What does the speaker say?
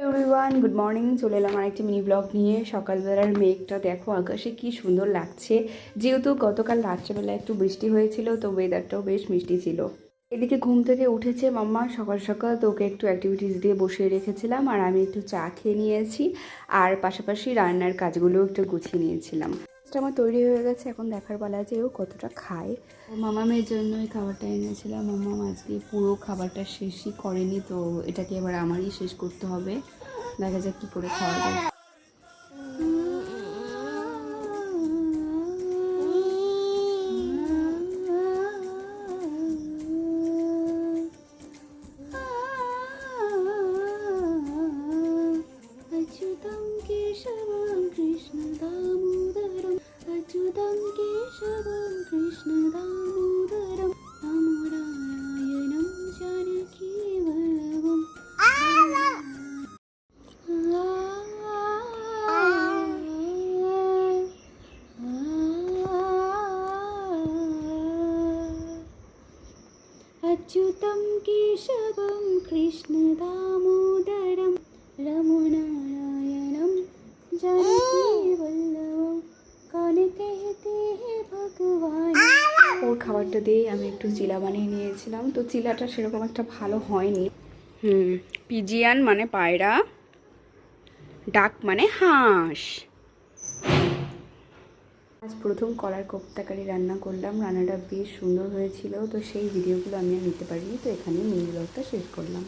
Everyone, good morning. চলে এলাম আরেকটি মিনি ব্লগ নিয়ে। সকালবেলার মেঘটা দেখো আকাশে কি সুন্দর লাগছে। যেহেতু গতকাল রাত্রেবেলা একটু বৃষ্টি হয়েছিল, তো ওয়েদারটাও বেশ মিষ্টি ছিল। এদিকে ঘুম থেকে উঠেছে মাম্মা সকাল সকাল, তো ওকে একটু অ্যাক্টিভিটিস দিয়ে বসিয়ে রেখেছিলাম, আর আমি একটু চা খেয়ে নিয়েছি, আর পাশাপাশি রান্নার কাজগুলোও একটু গুছিয়ে নিয়েছিলাম। আমার তৈরি হয়ে গেছে, এখন দেখার বেলা যে ও কতটা খায়। ও মামামের জন্য এই খাবারটা এনেছিলাম। মামাম আজকে পুরো খাবারটা শেষই করেনি, তো এটাকে এবার আমারই শেষ করতে হবে। দেখা যাক কী করে খাওয়া যায়। अच्युतं केशवं कृष्णदामोदरं अच्युतं केशवं कृष्णदामोदरं नारायणं जानकीवल्लभम् अच्युतं केशवं कृष्णदामोदरं रमनारायणं जानकीवल्लभं कौन कहते हैं भगवान। ওর খাবারটা দিয়ে আমি একটু চিলা বানিয়ে নিয়েছিলাম, তো চিলাটা সেরকম একটা ভালো হয়নি। পিজিয়ান মানে পায়রা, ডাক মানে হাঁস। আজ প্রথম কলার কোপ্তাকারি রান্না করলাম। রান্নাটা বেশ সুন্দর হয়েছিল, তো সেই ভিডিওগুলো আমি আর নিতে পারিনি, তো এখানে মিনি ব্লগটা শেষ করলাম।